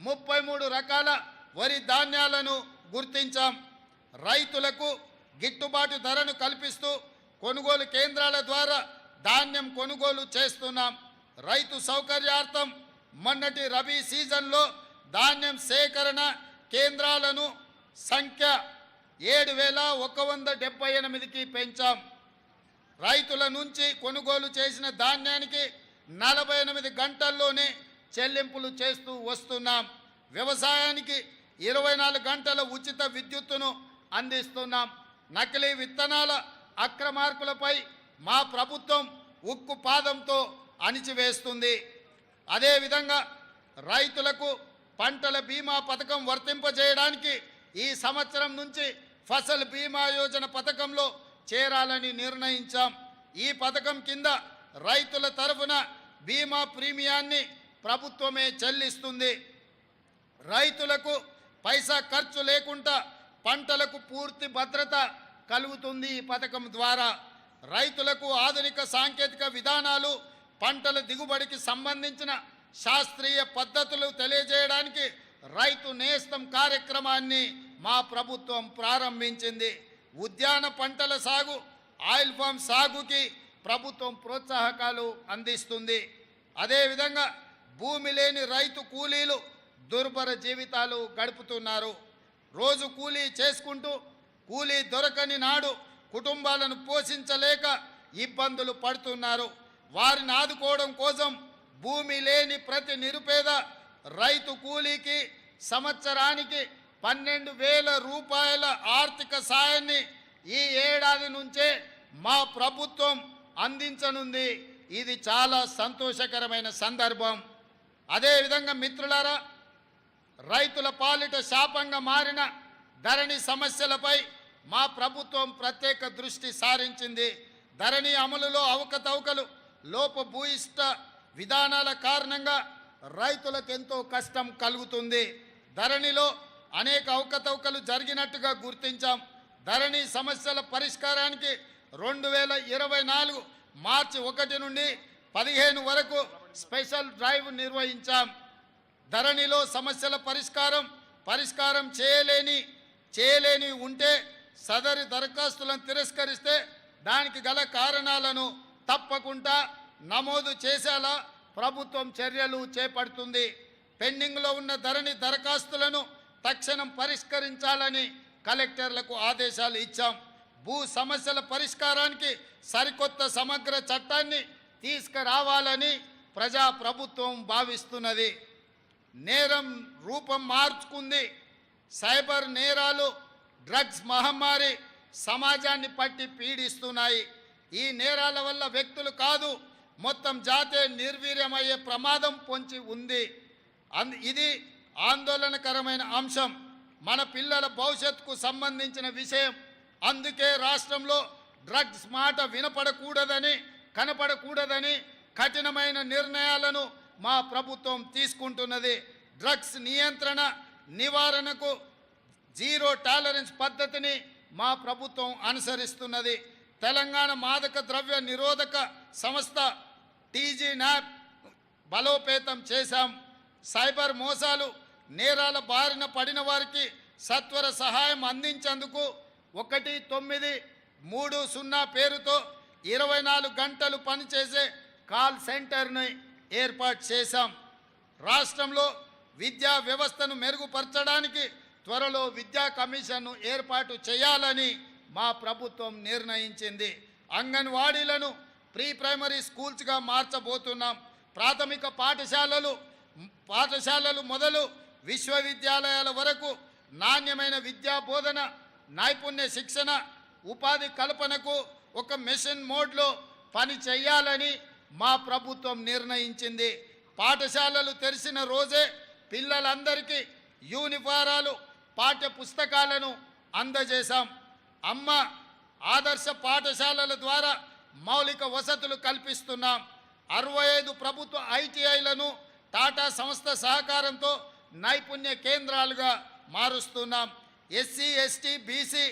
33 రకాల వరి ధాన్యాలను గుర్తించాం. రైతులకు గిట్టుబాటు ధరను కల్పిస్తూ కొనుగోలు కేంద్రాల ద్వారా ధాన్యం కొనుగోలు చేస్తున్నాం. రైతు సౌకర్యార్థం మొన్నటి రబీ సీజన్లో ధాన్యం సేకరణ కేంద్రాలను సంఖ్య 7178కి పెంచాం. రైతుల నుంచి కొనుగోలు చేసిన ధాన్యానికి 48 గంటల్లోనే చెల్లింపులు చేస్తూ వస్తున్నాం. వ్యవసాయానికి 24 గంటల ఉచిత విద్యుత్తును అందిస్తున్నాం. నకిలీ విత్తనాల అక్రమార్కులపై మా ప్రభుత్వం ఉక్కు పాదంతో అణిచివేస్తుంది. అదేవిధంగా రైతులకు పంటల బీమా పథకం వర్తింపజేయడానికి ఈ సంవత్సరం నుంచి ఫసల్ బీమా యోజన పథకంలో చేరాలని నిర్ణయించాం. ఈ పథకం కింద రైతుల తరఫున బీమా ప్రీమియాన్ని ప్రభుత్వమే చెల్లిస్తుంది. రైతులకు పైసా ఖర్చు లేకుండా పంటలకు పూర్తి భద్రత కలుగుతుంది. ఈ పథకం ద్వారా రైతులకు ఆధునిక సాంకేతిక విధానాలు, పంటల దిగుబడికి సంబంధించిన శాస్త్రీయ పద్ధతులు తెలియజేయడానికి రైతు నేస్తం కార్యక్రమాన్ని మా ప్రభుత్వం ప్రారంభించింది. ఉద్యాన పంటల సాగు, ఆయిల్ ఫామ్ సాగుకి ప్రభుత్వం ప్రోత్సాహకాలు అందిస్తుంది. అదేవిధంగా భూమి లేని రైతు కూలీలు దుర్భర జీవితాలు గడుపుతున్నారు. రోజు కూలీ చేసుకుంటూ కూలీ దొరకని నాడు కుటుంబాలను పోషించలేక ఇబ్బందులు పడుతున్నారు. వారిని ఆదుకోవడం కోసం భూమి లేని ప్రతి నిరుపేద రైతు కూలీకి సంవత్సరానికి 12,000 రూపాయల ఆర్థిక సాయాన్ని ఈ ఏడాది నుంచే మా ప్రభుత్వం అందించనుంది. ఇది చాలా సంతోషకరమైన సందర్భం. అదేవిధంగా మిత్రులారా, రైతుల పాలిట శాపంగా మారిన ధరణి సమస్యలపై మా ప్రభుత్వం ప్రత్యేక దృష్టి సారించింది. ధరణి అమలులో అవకతవకలు, లోపభూయిష్ట విధానాల కారణంగా రైతులకు ఎంతో కష్టం కలుగుతుంది. ధరణిలో అనేక అవకతవకలు జరిగినట్టుగా గుర్తించాం. ధరణి సమస్యల పరిష్కారానికి 2024 మార్చి 1 నుండి 15 వరకు స్పెషల్ డ్రైవ్ నిర్వహించాం. ధరణిలో సమస్యల పరిష్కారం చేయలేని ఉంటే సదరి దరఖాస్తులను తిరస్కరిస్తే దానికి గల కారణాలను తప్పకుండా నమోదు చేసేలా ప్రభుత్వం చర్యలు చేపడుతుంది. పెండింగ్లో ఉన్న ధరణి దరఖాస్తులను తక్షణం పరిష్కరించాలని కలెక్టర్లకు ఆదేశాలు ఇచ్చాం. భూ సమస్యల పరిష్కారానికి సరికొత్త సమగ్ర చట్టాన్ని తీసుకురావాలని ప్రభుత్వం భావిస్తున్నది. నేరం రూపం మార్చుకుంది. సైబర్ నేరాలు, డ్రగ్స్ మహమ్మారి సమాజాన్ని పట్టి పీడిస్తున్నాయి. ఈ నేరాల వల్ల వ్యక్తులు కాదు, మొత్తం జాతే నిర్వీర్యమయ్యే ప్రమాదం పొంచి ఉంది. ఇది ఆందోళనకరమైన అంశం. మన పిల్లల భవిష్యత్తుకు సంబంధించిన విషయం. అందుకే రాష్ట్రంలో డ్రగ్స్ మాట కనపడకూడదని కఠినమైన నిర్ణయాలను మా ప్రభుత్వం తీసుకుంటున్నది. డ్రగ్స్ నివారణకు జీరో టాలరెన్స్ పద్ధతిని మా ప్రభుత్వం అనుసరిస్తున్నది. తెలంగాణ మాదక ద్రవ్య నిరోధక సంస్థ టీజీ న్యాప్ బలోపేతం చేశాం. సైబర్ మోసాలు, నేరాల బారిన పడిన వారికి సత్వర సహాయం అందించేందుకు 1930 పేరుతో 24 గంటలు పనిచేసే కాల్ సెంటర్ని ఏర్పాటు చేశాం. రాష్ట్రంలో విద్యా వ్యవస్థను మెరుగుపరచడానికి త్వరలో విద్యా కమిషన్ను ఏర్పాటు చేయాలని మా ప్రభుత్వం నిర్ణయించింది. అంగన్వాడీలను ప్రీ ప్రైమరీ స్కూల్స్గా మార్చబోతున్నాం. ప్రాథమిక పాఠశాలలు మొదలు విశ్వవిద్యాలయాల వరకు నాణ్యమైన విద్యా బోధన, నైపుణ్య శిక్షణ, ఉపాధి కల్పనకు ఒక మిషన్ మోడ్లో పని చేయాలని మా ప్రభుత్వం నిర్ణయించింది. పాఠశాలలు తెరిచిన రోజే పిల్లలందరికీ యూనిఫారాలు, పాఠ్య పుస్తకాలను అందజేశాం. అమ్మ ఆదర్శ పాఠశాలల ద్వారా మౌలిక వసతులు కల్పిస్తున్నాం. 65 ప్రభుత్వ ఐటీఐలను టాటా సంస్థ సహకారంతో నైపుణ్య కేంద్రాలుగా మారుస్తున్నాం. SC, ST, BC